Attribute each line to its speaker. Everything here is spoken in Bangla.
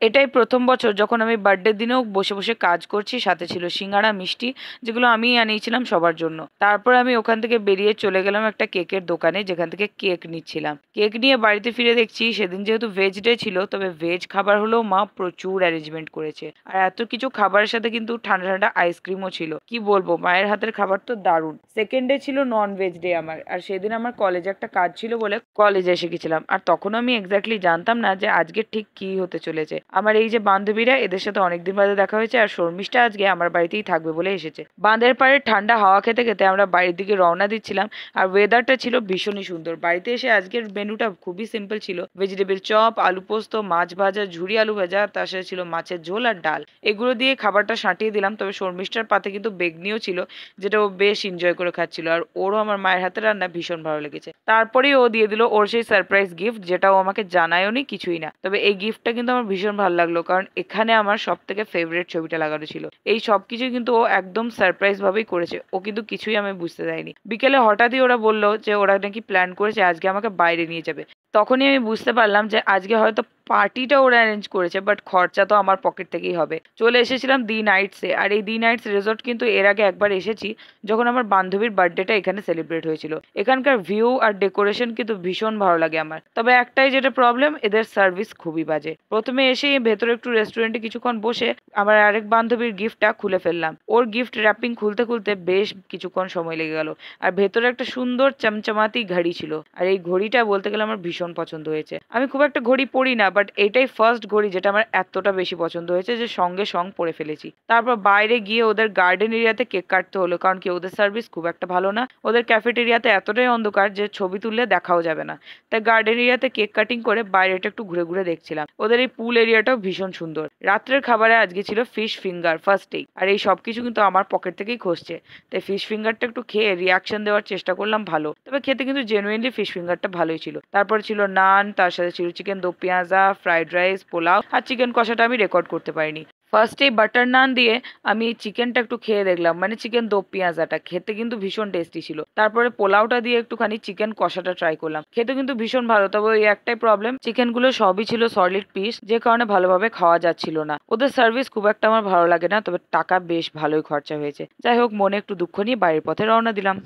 Speaker 1: এটাই প্রথম বছর যখন আমি বার্থডের দিনেও বসে বসে কাজ করছি, সাথে ছিল সিঙ্গাড়া মিষ্টি, যেগুলো আমি আনিয়েছিলাম সবার জন্য। তারপর আমি ওখান থেকে বেরিয়ে চলে গেলাম একটা কেকের দোকানে, যেখান থেকে কেক নিচ্ছিলাম। কেক নিয়ে বাড়িতে ফিরে দেখছি সেদিন যেহেতু ভেজ ডে ছিল, তবে ভেজ খাবার হলেও মা প্রচুর অ্যারেঞ্জমেন্ট করেছে। আর এত কিছু খাবারের সাথে কিন্তু ঠান্ডা ঠান্ডা আইসক্রিমও ছিল। কি বলবো, মায়ের হাতের খাবার তো দারুণ। সেকেন্ড ডে ছিল নন ভেজ ডে আমার, আর সেদিন আমার কলেজে একটা কাজ ছিল বলে কলেজে এসে গেছিলাম। আর তখন আমি এক্স্যাক্টলি জানতাম না যে আজকে ঠিক কি হতে চলেছে। আমার এই যে বান্ধবীরা, এদের সাথে অনেকদিন বাদে দেখা হয়েছে, আর শর্মিষ্ঠা আজকে আমার বাড়িতেই থাকবে বলে এসেছে। বাঁধের পাড়ে ঠান্ডা হাওয়া খেতে খেতে আমরা বাড়ির দিকে রওনা দিচ্ছিলাম। আর ওয়েদারটা ছিল ভীষণই সুন্দর। বাড়িতে এসে আজকের মেনুটা খুবই সিম্পল ছিল, ভেজিটেবল চপ, আলু পোস্ত, মাছ ভাজা, ঝুরি আলু ভাজা, তার সাথে ছিল মাছের ঝোল আর ডাল। এগুলো দিয়ে খাবারটা সাঁটিয়ে দিলাম। তবে শর্মিষ্ঠার পাতে কিন্তু বেগনিও ছিল, যেটা ও বেশ এনজয় করে খাচ্ছিল। আর ওরও আমার মায়ের হাতে রান্না ভীষণ ভালো লেগেছে। তারপরেই ও দিয়ে দিল ওর সেই সারপ্রাইজ গিফট, যেটা ও আমাকে জানায়ওনি কিছুই না। তবে এই গিফটটা কিন্তু আমার ভীষণ ভালো লাগলো, কারণ এখানে আমার সব থেকে ফেভারিট ছবিটা লাগানো ছিল। এই সব কিছু কিন্তু ও একদম সারপ্রাইজ ভাবেই করেছে, ও কিন্তু কিছুই আমি বুঝতে দেয়নি। বিকেলে হঠাৎই ওরা বললো যে ওরা নাকি প্ল্যান করেছে আজকে আমাকে বাইরে নিয়ে যাবে। তখনই আমি বুঝতে পারলাম যে আজকে হয়তো পার্টিটা ওরা অ্যারেঞ্জ করেছে, বাট খরচা তো আমার পকেট থেকেই হবে। চলে এসেছিলাম দি নাইটসে। আর এই দি নাইটস রিসোর্ট কিন্তু এর আগে একবার এসেছি, যখন আমার বান্ধবীর বার্থডেটা এখানে সেলিব্রেট হয়েছিল। এখানকার ভিউ আর ডেকোরেশন কিন্তু ভীষণ ভালো লাগে আমার। তবে একটাই যেটা প্রবলেম, এদের সার্ভিস খুবই বাজে। প্রথমে এসেই ভেতরে একটু রেস্টুরেন্টে কিছুক্ষণ বসে আমার আরেক বান্ধবীর গিফটটা খুলে ফেললাম। ওর গিফট র্যাপিং খুলতে খুলতে বেশ কিছুক্ষণ সময় লেগে গেল। আর ভেতরে একটা সুন্দর চমচমাতি ঘড়ি ছিল, আর এই ঘড়িটা বলতে গেলে আমার ভীষণ পছন্দ হয়েছে। আমি খুব একটা ঘড়ি পরি না, বাট এটাই ফার্স্ট ঘড়ি যেটা আমার এতটা বেশি পছন্দ হয়েছে যে সঙ্গে সঙ্গ পরে ফেলেছি। তারপর বাইরে গিয়ে ওদের গার্ডেন এরিয়াতে কেক কাটতে হলো, কারণ কি ওদের সার্ভিস খুব একটা ভালো না। ওদের ক্যাফেটেরিয়াতে এতটাই অন্ধকার যে ছবি তুললে দেখাও যাবে না। তাই গার্ডেন এরিয়াতে কেক কাটিং করে বাইরেটা একটু ঘুরে ঘুরে দেখছিলাম। ওদের এই পুল এরিয়াটাও ভীষণ সুন্দর। রাত্রের খাবারে আজকে ছিল ফিশ ফিঙ্গার ফার্স্টেই, আর এই সব কিছু কিন্তু আমার পকেট থেকেই খসছে। তাই ফিশ ফিঙ্গারটা একটু খেয়ে রিয়াকশন দেওয়ার চেষ্টা করলাম ভালো। তবে খেতে কিন্তু জেনুইনলি ফিশ ফিঙ্গারটা ভালোই ছিল। তারপর ছিল নান, তার সাথে ছিল চিকেন দো পেঁয়াজা, ফ্রাইড রাইস, পোলাও আর চিকেন কষাটা আমি রেকর্ড করতে পারিনি। ফার্স্টেই বাটার নান দিয়ে আমি চিকেনটা একটু খেয়ে দেখলাম, মানে চিকেন দো পেঁয়াজাটা খেতে কিন্তু ভীষণ টেস্টি ছিল। তারপরে পোলাওটা দিয়ে একটুখানি চিকেন কষাটা ট্রাই করলাম, খেতে কিন্তু ভীষণ ভালো। তবে ওই একটাই প্রবলেম, চিকেনগুলো সবই ছিল সলিড পিস, যে কারণে ভালোভাবে খাওয়া যাচ্ছিল না। ওদের সার্ভিস খুব একটা আমার ভালো লাগে না, তবে টাকা বেশ ভালোই খরচা হয়েছে। যাই হোক, মনে একটু দুঃখ নিয়ে বাড়ির পথে রওনা দিলাম।